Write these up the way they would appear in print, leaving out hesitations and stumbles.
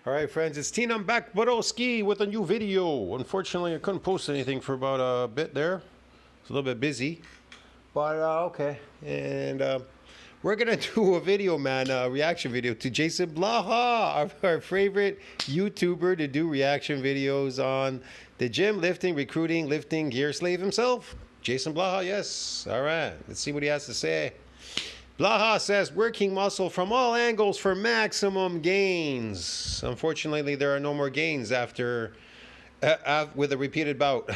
All right, friends, it's Tina. I'm back, Borowski, with a new video. Unfortunately, I couldn't post anything for about a bit there. It's a little bit busy, but okay. And we're gonna do a video, man, reaction video to JasonBlaha, our favorite YouTuber to do reaction videos on the gym, lifting, recruiting, lifting gear slave himself. JasonBlaha, yes. All right, let's see what he has to say. Blaha says, working muscle from all angles for maximum gains. Unfortunately, there are no more gains after with a repeated bout.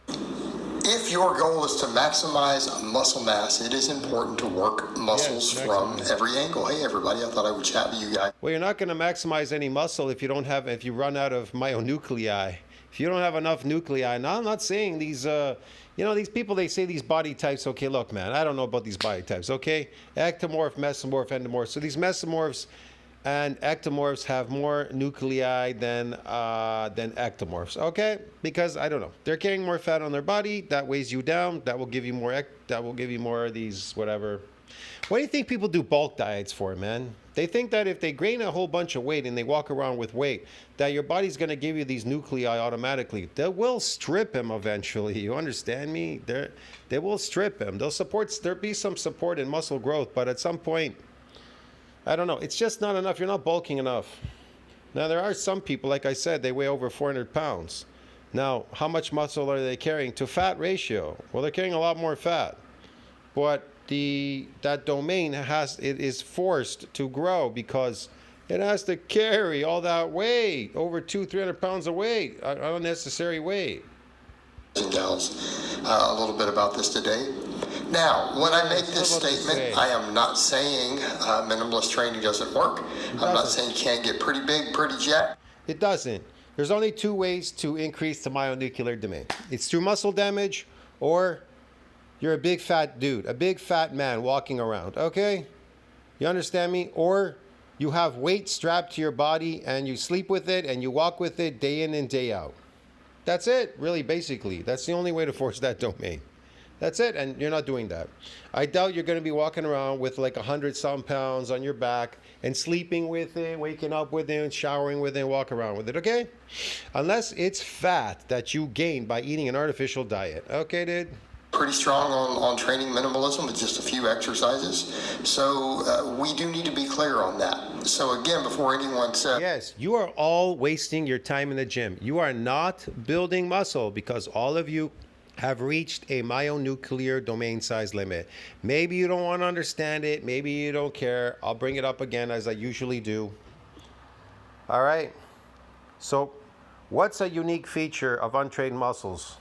If your goal is to maximize muscle mass, it is important to work muscles from every angle. Hey, everybody, I thought I would chat with you guys. Well, you're not going to maximize any muscle if you don't have, if you run out of myonuclei. If you don't have enough nuclei. Now, I'm not saying these, these people, they say these body types. Okay, look, man, I don't know about these body types, okay? Ectomorph, mesomorph, endomorph. So these mesomorphs and ectomorphs have more nuclei than ectomorphs, okay? Because I don't know, they're carrying more fat on their body. That weighs you down. That will give you more. That will give you more of these whatever. What do you think people do bulk diets for, man? They think that if they gain a whole bunch of weight and they walk around with weight, that your body's going to give you these nuclei automatically. They will strip him eventually. You understand me? They will strip him. There'll be some support in muscle growth, but at some point, I don't know. It's just not enough. You're not bulking enough. Now, there are some people, like I said, they weigh over 400 pounds. Now, how much muscle are they carrying to fat ratio? Well, they're carrying a lot more fat. But that domain is forced to grow because it has to carry all that weight, over 200-300 pounds of weight, unnecessary weight. Gals, a little bit about this today. Now, when I make this statement, I am not saying minimalist training doesn't work. I'm not saying you can't get pretty big, pretty jacked. It doesn't. There's only two ways to increase the myonuclear domain. It's through muscle damage, or you're a big fat dude, a big fat man walking around, okay? You understand me? Or you have weight strapped to your body and you sleep with it and you walk with it day in and day out. That's it, really, basically. That's the only way to force that domain. That's it, and you're not doing that. I doubt you're going to be walking around with like 100-some pounds on your back and sleeping with it, waking up with it, showering with it, and walk around with it, okay? Unless it's fat that you gain by eating an artificial diet. Okay, dude? Pretty strong on training minimalism with just a few exercises. So we do need to be clear on that. So again, before anyone says... Yes, you are all wasting your time in the gym. You are not building muscle because all of you have reached a myonuclear domain size limit. Maybe you don't want to understand it. Maybe you don't care. I'll bring it up again as I usually do. All right. So what's a unique feature of untrained muscles?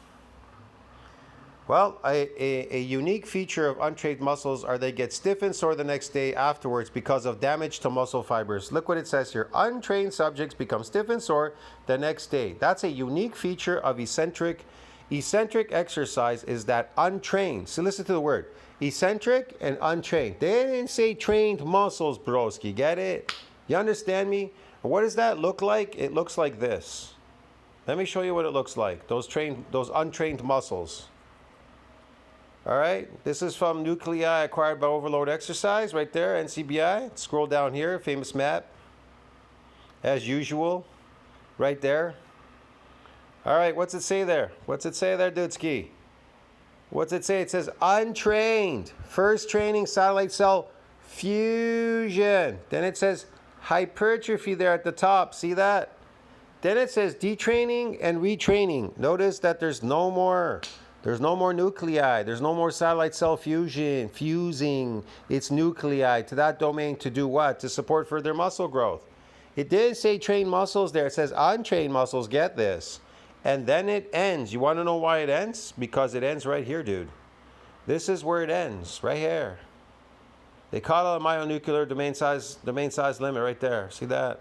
Well, a unique feature of untrained muscles are they get stiff and sore the next day afterwards because of damage to muscle fibers. Look what it says here. Untrained subjects become stiff and sore the next day. That's a unique feature of eccentric. Eccentric exercise is that untrained. So listen to the word. Eccentric and untrained. They didn't say trained muscles, broski. Get it? You understand me? What does that look like? It looks like this. Let me show you what it looks like. Those untrained muscles. All right, this is from nuclei acquired by overload exercise, right there, NCBI. Scroll down here, famous map, as usual, right there. All right, what's it say there? What's it say there, Dudski? What's it say? It says untrained, first training satellite cell fusion. Then it says hypertrophy there at the top, see that? Then it says detraining and retraining. Notice that there's no more nuclei. There's no more satellite cell fusing its nuclei to that domain to do what? To support further muscle growth. It didn't say trained muscles there. It says untrained muscles. Get this. And then it ends. You want to know why it ends? Because it ends right here, dude. This is where it ends, right here. They call it a myonuclear domain size limit right there. See that?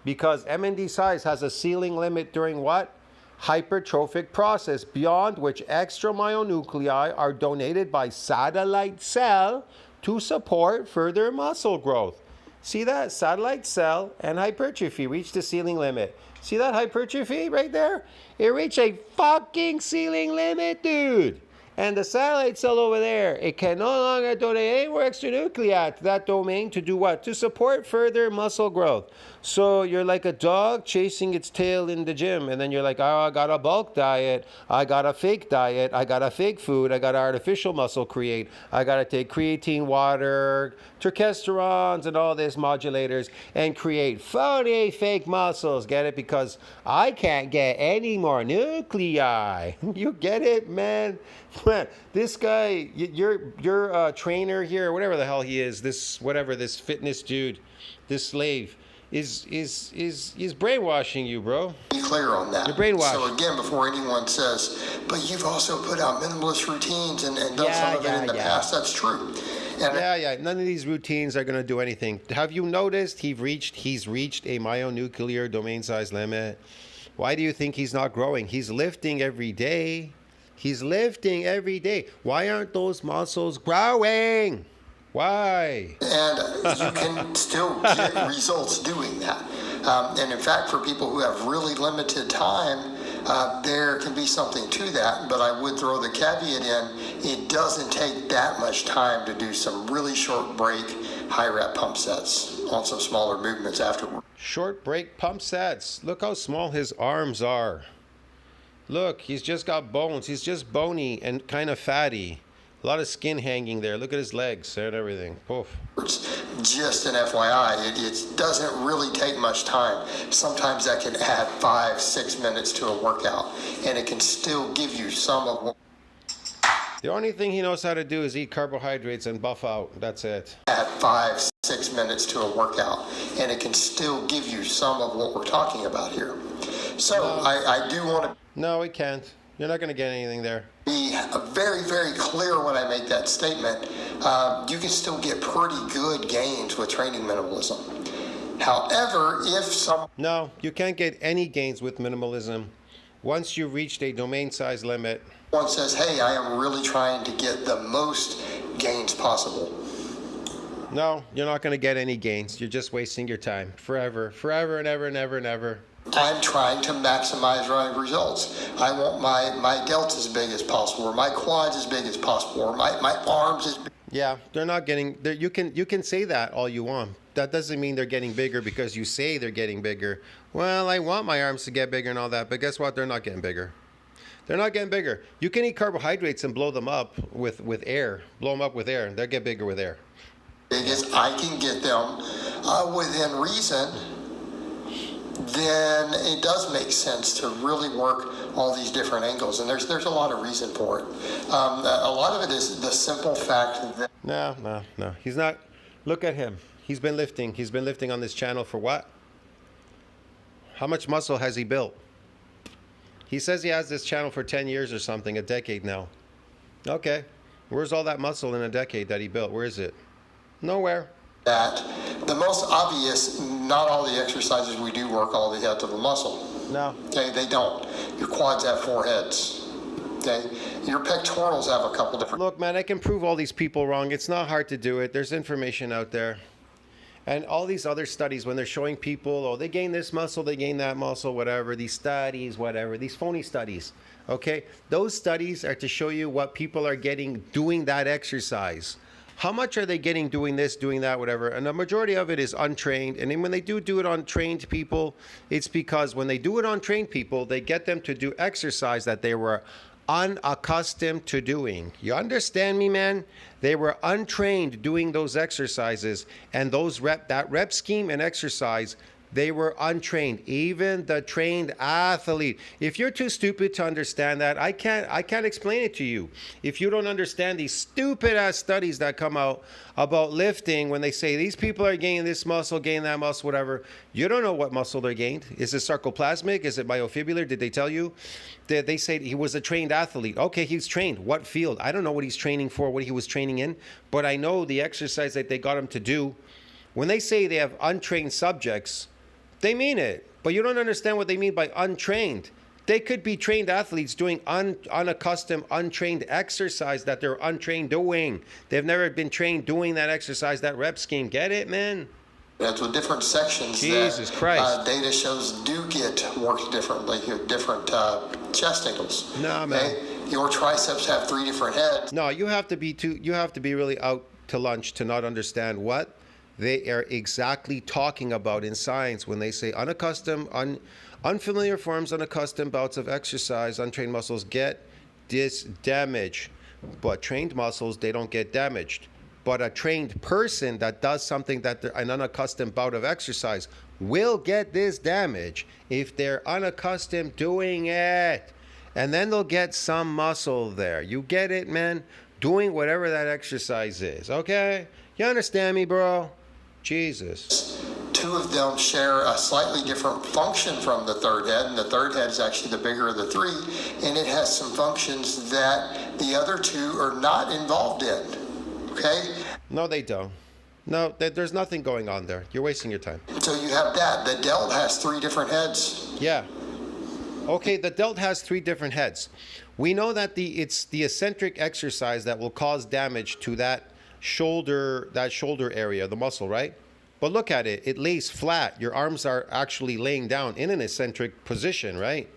Because MND size has a ceiling limit during what? Hypertrophic process, beyond which extra myonuclei are donated by satellite cell to support further muscle growth. See that? Satellite cell and hypertrophy reach the ceiling limit. See that hypertrophy right there? It reached a fucking ceiling limit, dude. And the satellite cell over there, it can no longer donate any more extranuclei to that domain to do what? To support further muscle growth. So you're like a dog chasing its tail in the gym, and then you're like, oh, I got a bulk diet, I got a fake diet, I got a fake food, I got artificial muscle create, I got to take creatine water, terkesterons, and all these modulators, and create phony fake muscles. Get it? Because I can't get any more nuclei. You get it, man? Man, this guy, your trainer here, or whatever the hell he is, this fitness dude, this slave, is brainwashing you, bro. Be clear on that. You're brainwashed. So again, before anyone says, but you've also put out minimalist routines and done some of it in the past, that's true. And None of these routines are going to do anything. Have you noticed he's reached a myonuclear domain size limit? Why do you think he's not growing? He's lifting every day. Why aren't those muscles growing? Why? And you can still get results doing that. And in fact, for people who have really limited time, there can be something to that. But I would throw the caveat in, it doesn't take that much time to do some really short break, high rep pump sets on some smaller movements afterward. Short break pump sets. Look how small his arms are. Look, he's just got bones. He's just bony and kind of fatty. A lot of skin hanging there. Look at his legs and everything. Poof. Just an FYI, it doesn't really take much time. Sometimes that can add 5-6 minutes to a workout, and it can still give you some of what. The only thing he knows how to do is eat carbohydrates and buff out. That's it. Add 5-6 minutes to a workout, and it can still give you some of what we're talking about here. So I do want to. No, it can't. You're not going to get anything there. Be very, very clear when I make that statement. You can still get pretty good gains with training minimalism. However, if some. No, you can't get any gains with minimalism. Once you've reached a domain size limit. One says, hey, I am really trying to get the most gains possible. No, you're not going to get any gains. You're just wasting your time forever and ever and ever and ever. I'm trying to maximize running results. I want my delts as big as possible, or my quads as big as possible, or my arms as big. Yeah, they're not getting. You can say that all you want. That doesn't mean they're getting bigger because you say they're getting bigger. Well, I want my arms to get bigger and all that, but guess what? They're not getting bigger. They're not getting bigger. You can eat carbohydrates and blow them up with air. Blow them up with air, and they'll get bigger with air. Big as I can get them within reason. Then it does make sense to really work all these different angles, and there's a lot of reason for it. A lot of it is the simple fact that No. He's not. Look at him. He's been lifting. He's been lifting on this channel for what? How much muscle has he built? He says he has this channel for 10 years or something, a decade now. Okay. Where's all that muscle in a decade that he built? Where is it? Nowhere. that the most obvious, not all the exercises we do work all the heads of a muscle. No. Okay, they don't. Your quads have 4 heads. Okay, your pectorals have a couple different. Look, man, I can prove all these people wrong. It's not hard to do it. There's information out there. And all these other studies, when they're showing people, oh, they gain this muscle, they gain that muscle, whatever, these studies, whatever, these phony studies, okay? Those studies are to show you what people are getting doing that exercise. How much are they getting doing this, doing that, whatever? And the majority of it is untrained. And then when they do it on trained people, it's because when they do it on trained people, they get them to do exercise that they were unaccustomed to doing. You understand me, man? They were untrained doing those exercises, and that rep scheme and exercise, they were untrained. Even the trained athlete. If you're too stupid to understand that, I can't explain it to you. If you don't understand these stupid ass studies that come out about lifting, when they say these people are gaining this muscle, gaining that muscle, whatever, you don't know what muscle they're gained. Is it sarcoplasmic? Is it myofibrillar? Did they tell you? They say he was a trained athlete. Okay, he's trained. What field? I don't know what he's training for, what he was training in, but I know the exercise that they got him to do. When they say they have untrained subjects, they mean it, but you don't understand what they mean by untrained. They could be trained athletes doing unaccustomed, untrained exercise that they're untrained doing. They've never been trained doing that exercise, that rep scheme. Get it, man? That's with different sections. Jesus Christ. Data shows do get worked differently, different chest angles. Nah, man. Okay? your triceps have 3 different heads. No, you have to be really out to lunch to not understand what they are exactly talking about in science when they say unfamiliar forms, unaccustomed bouts of exercise, untrained muscles get this damage, but trained muscles, they don't get damaged. But a trained person that does something that an unaccustomed bout of exercise will get this damage if they're unaccustomed doing it. And then they'll get some muscle there. You get it, man? Doing whatever that exercise is, okay? You understand me, bro? Jesus. 2 of them share a slightly different function from the third head, and the third head is actually the bigger of the 3, and it has some functions that the other 2 are not involved in, okay? No, they don't. No, there's nothing going on there. You're wasting your time. So you have that. The delt has 3 different heads. Yeah. Okay, the delt has 3 different heads. We know that it's the eccentric exercise that will cause damage to that shoulder area, the muscle, right? But look at it. It lays flat. Your arms are actually laying down in an eccentric position, right?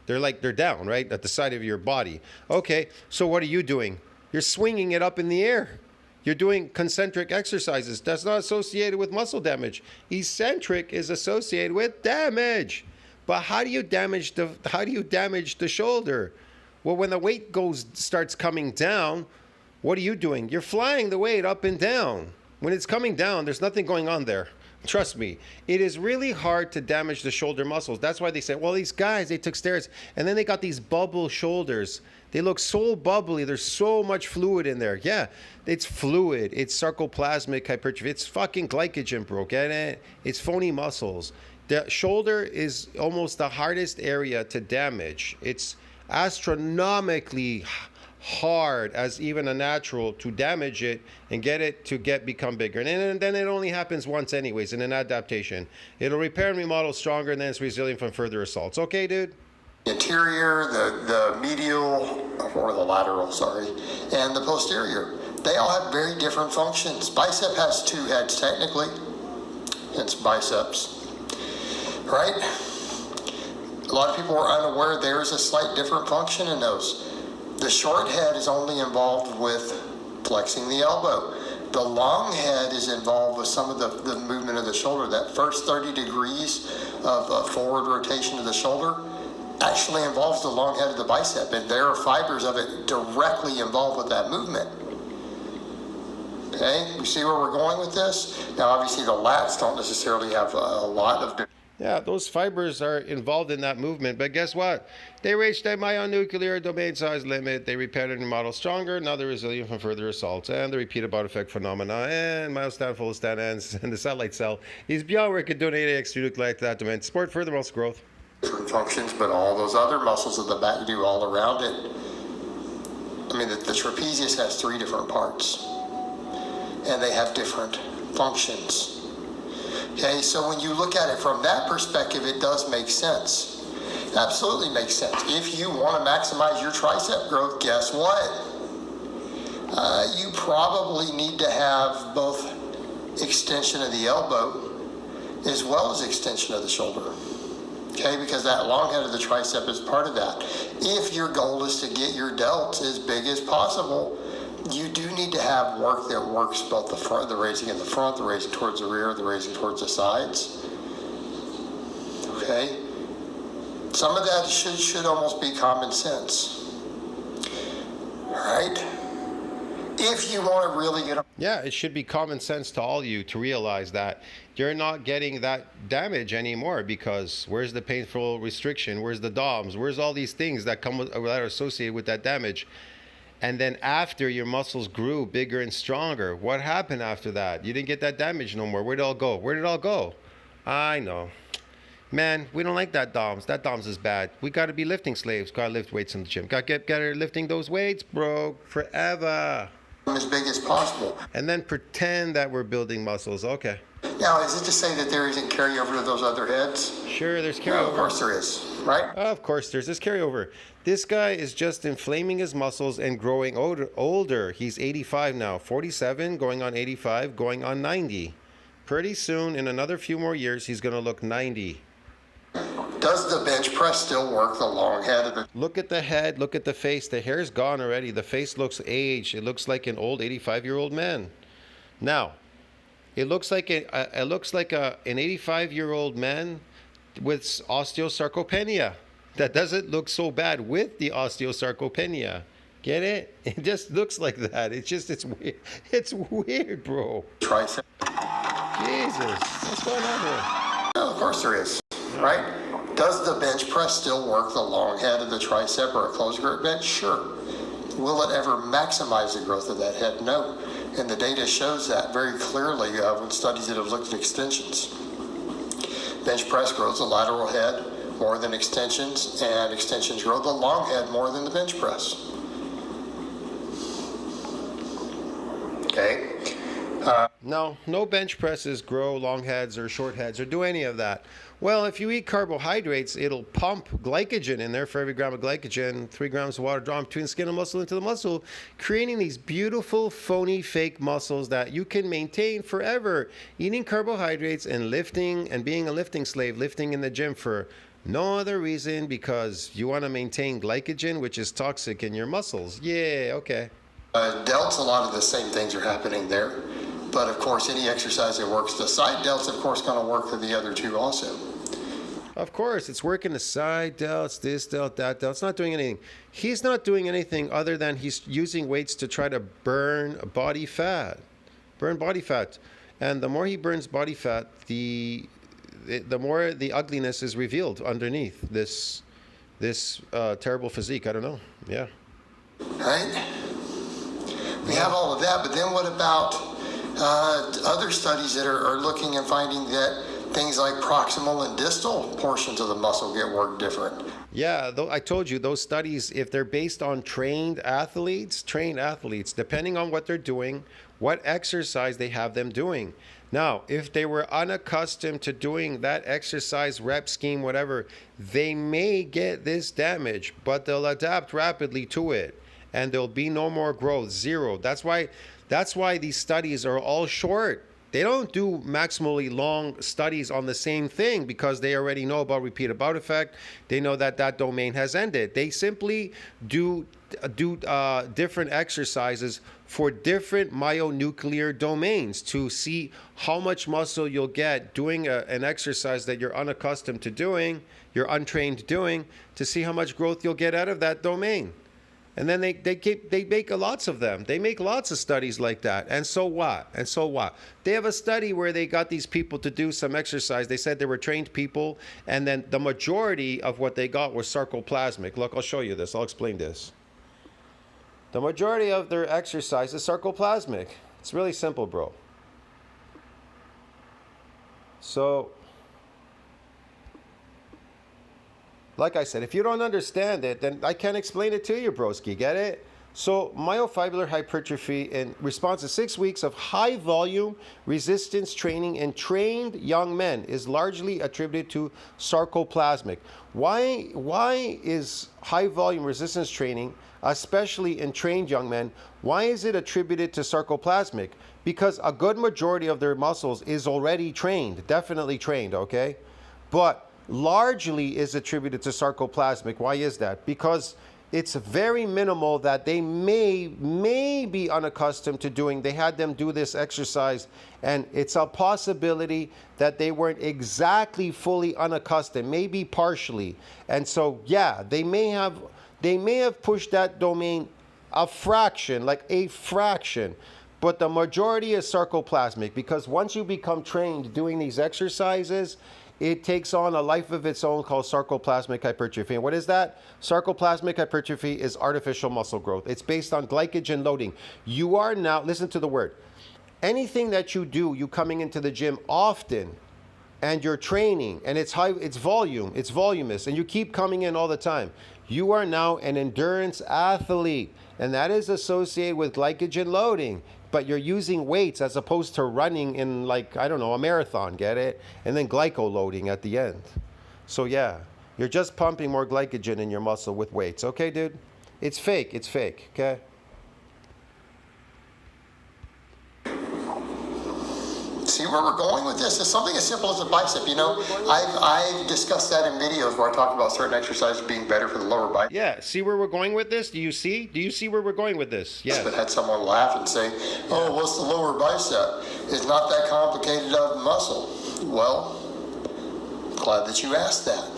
They're down, right? At the side of your body. Okay, so what are you doing? You're swinging it up in the air. You're doing concentric exercises. That's not associated with muscle damage. Eccentric is associated with damage. But how do you damage the shoulder? Well, when the weight starts coming down, what are you doing? You're flying the weight up and down. When it's coming down, there's nothing going on there. Trust me, it is really hard to damage the shoulder muscles. That's why they say, well, these guys, they took steroids, and then they got these bubble shoulders. They look so bubbly. There's so much fluid in there. Yeah, it's fluid. It's sarcoplasmic hypertrophy. It's fucking glycogen, bro. Get it? It's phony muscles. The shoulder is almost the hardest area to damage. It's astronomically hard as even a natural to damage it and get it to become bigger. And then it only happens once anyways in an adaptation. It'll repair and remodel stronger and then it's resilient from further assaults. Okay, dude? Interior, the medial, or the lateral, sorry, and the posterior. They all have very different functions. Bicep has 2 heads technically. It's biceps, right? A lot of people are unaware there's a slight different function in those. The short head is only involved with flexing the elbow. The long head is involved with some of the movement of the shoulder. That first 30 degrees of forward rotation of the shoulder actually involves the long head of the bicep, and there are fibers of it directly involved with that movement. Okay, you see where we're going with this? Now, obviously, the lats don't necessarily have a lot of... Yeah, those fibers are involved in that movement, but guess what? They reached a myonuclear domain size limit. They repaired and remodeled stronger. Now they're resilient from further assaults. And the repeated bout effect phenomena and milestone full stand ends and the satellite cell is beyond where it could donate extra nuclei to that domain. Support further muscle growth. Different functions, but all those other muscles of the back do all around it. I mean, the trapezius has 3 different parts, and they have different functions. Okay, so when you look at it from that perspective, it does make sense. Absolutely makes sense. If you want to maximize your tricep growth, guess what? You probably need to have both extension of the elbow as well as extension of the shoulder. Okay, because that long head of the tricep is part of that. If your goal is to get your delts as big as possible, you do need to have work that works both the front, the raising in the front, the raising towards the rear, the raising towards the sides. Okay? Some of that should almost be common sense. All right? If you want to really get... Yeah, it should be common sense to all you to realize that you're not getting that damage anymore, because where's the painful restriction? Where's the DOMs? Where's all these things that that are associated with that damage? And then after your muscles grew bigger and stronger, what happened after that? You didn't get that damage no more. Where'd it all go? Where did it all go? I know. Man, we don't like that DOMS. That DOMS is bad. We got to be lifting slaves. Got to lift weights in the gym. Got to get better lifting those weights, bro. Forever. As big as possible. And then pretend that we're building muscles. Okay. Now, is it to say that there isn't carryover to those other heads? Sure, there's carryover. No, of course there is, right? Of course there's this carryover. This guy is just inflaming his muscles and growing older. He's 85 now, 47, going on 85, going on 90. Pretty soon, in another few more years, he's going to look 90. Doesn't Does the bench press still work the long head of the... Look at the head, look at the face. The hair's gone already. The face looks aged. It looks like an old 85-year-old man. Now, it looks like an 85-year-old man with osteosarcopenia. That doesn't look so bad with the osteosarcopenia. Get it? It just looks like that. It's weird. It's weird, bro. tricep? Jesus, what's going on here? No, of course there is, right? Does the bench press still work the long head of the tricep or a closed grip bench? Sure. Will it ever maximize the growth of that head? No. And the data shows that very clearly with studies that have looked at extensions. Bench press grows the lateral head more than extensions, and extensions grow the long head more than the bench press. Okay. No bench presses grow long heads or short heads or do any of that. Well, if you eat carbohydrates, it'll pump glycogen in there. For every gram of glycogen, 3 grams of water drawn between skin and muscle into the muscle, creating these beautiful, phony, fake muscles that you can maintain forever. Eating carbohydrates and lifting and being a lifting slave, lifting in the gym for no other reason because you want to maintain glycogen, which is toxic in your muscles. Yeah, okay. Delts, a lot of the same things are happening there. But of course, any exercise that works the side delts, of course, going to work for the other two also. Of course, it's working the side delts, this delt, that delt. It's not doing anything. He's not doing anything other than he's using weights to try to burn body fat. Burn body fat. And the more he burns body fat, the more the ugliness is revealed underneath this terrible physique. I don't know. Yeah. Right? We have all of that, but then what about other studies that are looking and finding that things like proximal and distal portions of the muscle get worked different? Yeah, I told you those studies, if they're based on trained athletes, depending on what they're doing, what exercise they have them doing. Now, if they were unaccustomed to doing that exercise, rep scheme, whatever, they may get this damage, but they'll adapt rapidly to it. And there'll be no more growth, zero. That's why these studies are all short. They don't do maximally long studies on the same thing because they already know about repeated bout effect. They know that domain has ended. They simply do different exercises for different myonuclear domains to see how much muscle you'll get doing an exercise that you're unaccustomed to doing, you're untrained doing, to see how much growth you'll get out of that domain. And then they make lots of them. They make lots of studies like that. And so what? They have a study where they got these people to do some exercise. They said they were trained people. And then the majority of what they got was sarcoplasmic. Look, I'll show you this. I'll explain this. The majority of their exercise is sarcoplasmic. It's really simple, bro. So, like I said, if you don't understand it, then I can't explain it to you, broski. Get it? So myofibrillar hypertrophy in response to 6 weeks of high volume resistance training in trained young men is largely attributed to sarcoplasmic. Why is high volume resistance training, especially in trained young men, why is it attributed to sarcoplasmic? Because a good majority of their muscles is already trained, definitely trained, okay? But largely is attributed to sarcoplasmic. Why is that? Because it's very minimal that they may be unaccustomed to doing. They had them do this exercise, and it's a possibility that they weren't exactly fully unaccustomed, maybe partially. And so, yeah, they may have pushed that domain a fraction, but the majority is sarcoplasmic, because once you become trained doing these exercises, it takes on a life of its own called sarcoplasmic hypertrophy. And what is that? Sarcoplasmic hypertrophy is artificial muscle growth. It's based on glycogen loading. You are now, listen to the word, anything that you do, you coming into the gym often, and you're training, and it's voluminous, and you keep coming in all the time, you are now an endurance athlete, and that is associated with glycogen loading. But you're using weights as opposed to running in, like, I don't know, a marathon, get it? And then glyco loading at the end. So yeah, you're just pumping more glycogen in your muscle with weights. Okay, dude? It's fake, okay? See, See where we're going with this? It's something as simple as a bicep. You know, I've discussed that in videos where I talk about certain exercises being better for the lower bicep. Yeah, see where we're going with this? Do you see? Do you see where we're going with this? Yes. But had someone laugh and say, oh, what's the lower bicep? It's not that complicated of a muscle. Well, glad that you asked that.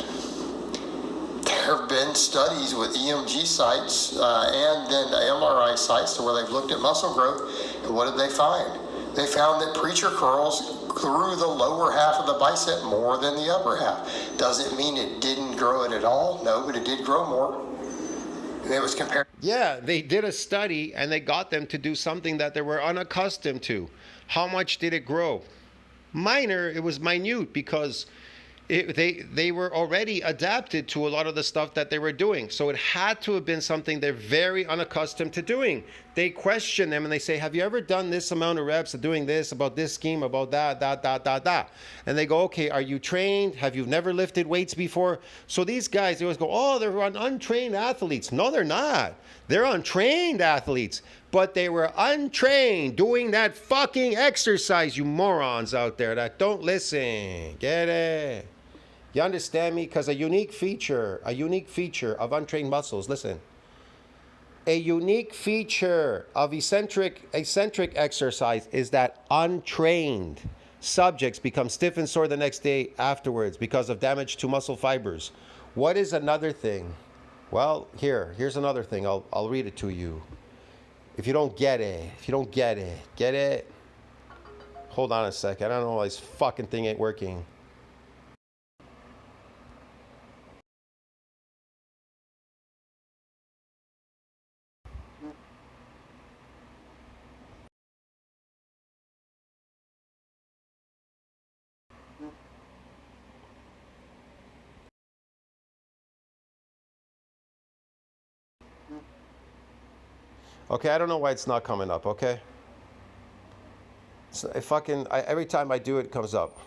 There have been studies with EMG sites and then MRI sites to where they've looked at muscle growth, and what did they find? They found that preacher curls grew the lower half of the bicep more than the upper half. Does it mean it didn't grow it at all? No, but it did grow more. And it was compared. Yeah, they did a study and they got them to do something that they were unaccustomed to. How much did it grow? Minor, it was minute because they were already adapted to a lot of the stuff that they were doing. So it had to have been something they're very unaccustomed to doing. They question them and they say, have you ever done this amount of reps of doing this, about this scheme, about that? And they go, okay, are you trained? Have you never lifted weights before? So these guys, they always go, oh, they're untrained athletes. No, they're not. They're untrained athletes. But they were untrained doing that fucking exercise, you morons out there that don't listen. Get it? You understand me? Because a unique feature of untrained muscles, listen. A unique feature of eccentric exercise is that untrained subjects become stiff and sore the next day afterwards because of damage to muscle fibers. What is another thing? Well, here's another thing. I'll read it to you. If you don't get it, get it? Hold on a second. I don't know why this fucking thing ain't working. Okay, I don't know why it's not coming up, okay? So every time I do it, it comes up.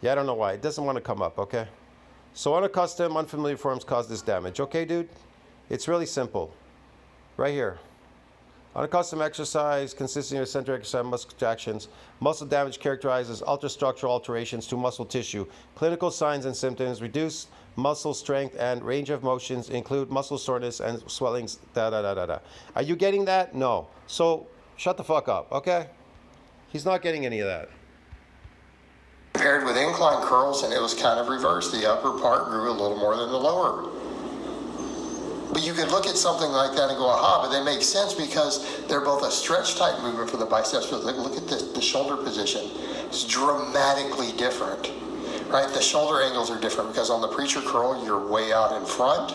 Yeah, I don't know why. It doesn't want to come up, okay? So unaccustomed, unfamiliar forms cause this damage. Okay, dude? It's really simple. Right here. Unaccustomed exercise consisting of eccentric exercise muscle contractions. Muscle damage characterizes ultrastructural alterations to muscle tissue. Clinical signs and symptoms: reduced muscle strength and range of motions, include muscle soreness and swellings. Are you getting that? No. So shut the fuck up, okay? He's not getting any of that. Paired with incline curls, and it was kind of reversed. The upper part grew a little more than the lower. But you could look at something like that and go, aha, but they make sense because they're both a stretch type movement for the biceps. But look at the shoulder position. It's dramatically different, right? The shoulder angles are different because on the preacher curl, you're way out in front.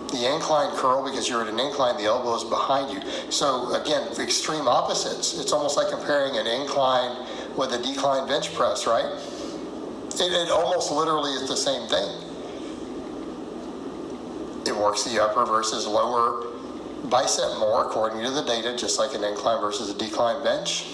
The incline curl, because you're at an incline, the elbow is behind you. So again, extreme opposites. It's almost like comparing an incline with a decline bench press, right? It almost literally is the same thing. It works the upper versus lower bicep more according to the data, just like an incline versus a decline bench.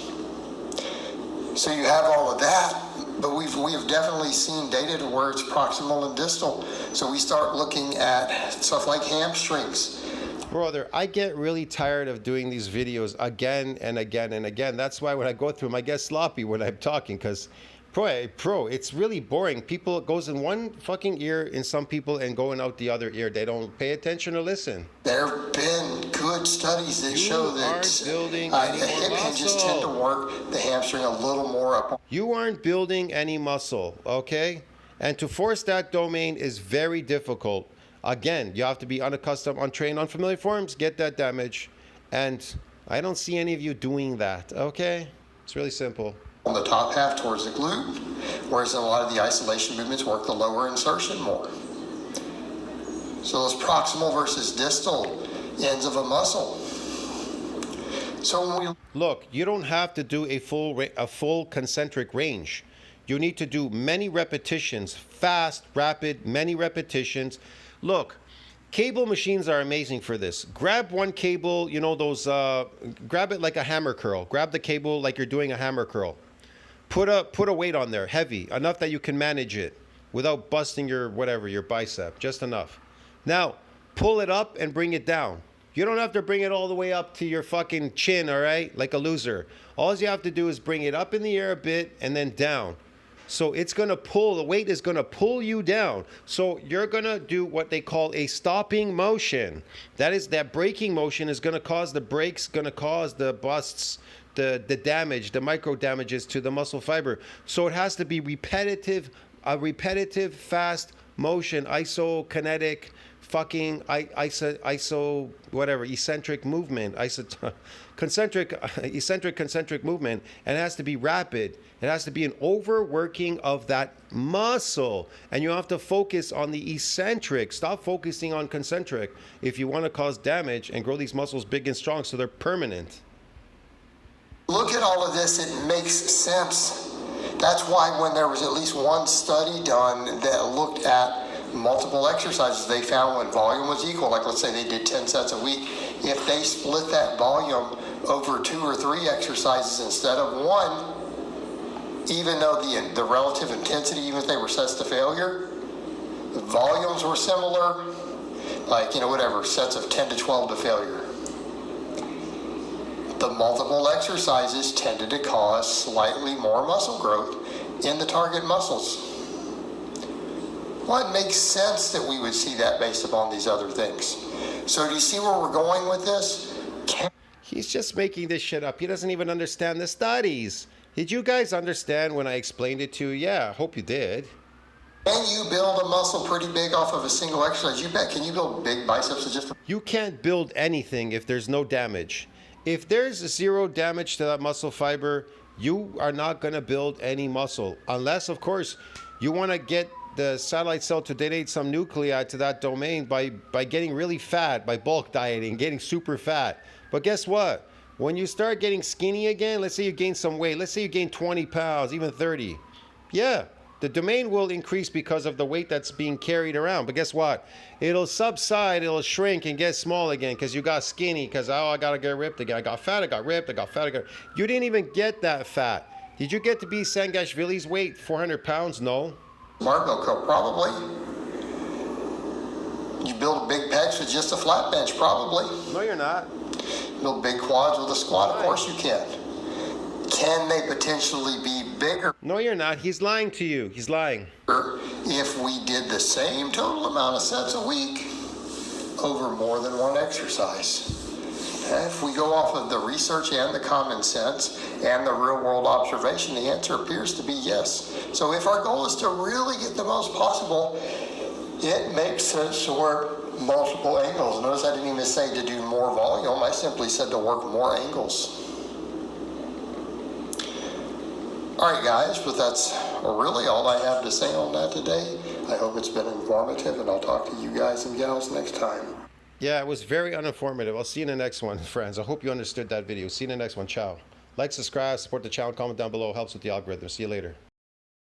So you have all of that, but we have definitely seen data to where it's proximal and distal. So we start looking at stuff like hamstrings. Brother, I get really tired of doing these videos again and again and again. That's why when I go through them, I get sloppy when I'm talking because, it's really boring. People, it goes in one fucking ear in some people and going out the other ear. They don't pay attention or listen. There have been good studies that show that the hip hinges tend to work the hamstring a little more up. You aren't building any muscle, okay? And to force that domain is very difficult. Again, you have to be unaccustomed, untrained, unfamiliar forms, get that damage. And I don't see any of you doing that, okay? It's really simple. On the top half towards the glute, whereas in a lot of the isolation movements work the lower insertion more. So those proximal versus distal ends of a muscle. So when we look, you don't have to do a full concentric range. You need to do many repetitions, fast, rapid, many repetitions. Look, cable machines are amazing for this. Grab one cable, you know those, grab it like a hammer curl. Grab the cable like you're doing a hammer curl. Put a weight on there, heavy, enough that you can manage it without busting your bicep, just enough. Now, pull it up and bring it down. You don't have to bring it all the way up to your fucking chin, all right? Like a loser. All you have to do is bring it up in the air a bit and then down. So it's going to pull, the weight is going to pull you down. So you're going to do what they call a stopping motion. That is, that braking motion is going to cause the brakes, going to cause the busts, the damage, the micro damages to the muscle fiber. So it has to be repetitive, a repetitive, fast motion, isokinetic, fucking iso whatever, eccentric movement, concentric movement, and it has to be rapid. It has to be an overworking of that muscle, and you have to focus on the eccentric. Stop focusing on concentric if you want to cause damage and grow these muscles big and strong so they're permanent. Look at all of this, it makes sense. That's why when there was at least one study done that looked at multiple exercises, they found when volume was equal, like let's say they did 10 sets a week, if they split that volume over 2 or 3 exercises instead of one, even though the relative intensity, even if they were sets to failure, the volumes were similar, like, whatever, sets of 10 to 12 to failure. The multiple exercises tended to cause slightly more muscle growth in the target muscles. Well, it makes sense that we would see that based upon these other things. So do you see where we're going with this? He's just making this shit up. He doesn't even understand the studies. Did you guys understand when I explained it to you? Yeah, I hope you did. Can you build a muscle pretty big off of a single exercise? You bet. Can you build big biceps with just You can't build anything if there's no damage. If there's 0 damage to that muscle fiber, you are not going to build any muscle. Unless, of course, you want to get the satellite cell to donate some nuclei to that domain by getting really fat, by bulk dieting, getting super fat. But guess what? When you start getting skinny again, let's say you gain some weight, let's say you gain 20 pounds, even 30. Yeah, the domain will increase because of the weight that's being carried around. But guess what? It'll subside, it'll shrink and get small again because you got skinny, because, I got to get ripped again. I got fat, I got ripped, I got fat, I got... You didn't even get that fat. Did you get to be Sangashvili's weight, 400 pounds? No. barbell curl? Probably. You build big pecs with just a flat bench? Probably. No, you're not. Build big quads with a squat? Of course you can. Can they potentially be bigger? No, you're not. He's lying to you. He's lying. If we did the same total amount of sets a week over more than one exercise. If we go off of the research and the common sense and the real world observation, the answer appears to be yes. So if our goal is to really get the most possible, it makes sense to work multiple angles. Notice I didn't even say to do more volume. I simply said to work more angles. All right, guys, but that's really all I have to say on that today. I hope it's been informative, and I'll talk to you guys and gals next time. Yeah, it was very uninformative. I'll see you in the next one, friends. I hope you understood that video. See you in the next one. Ciao. Like, subscribe, support the channel, comment down below. Helps with the algorithm. See you later.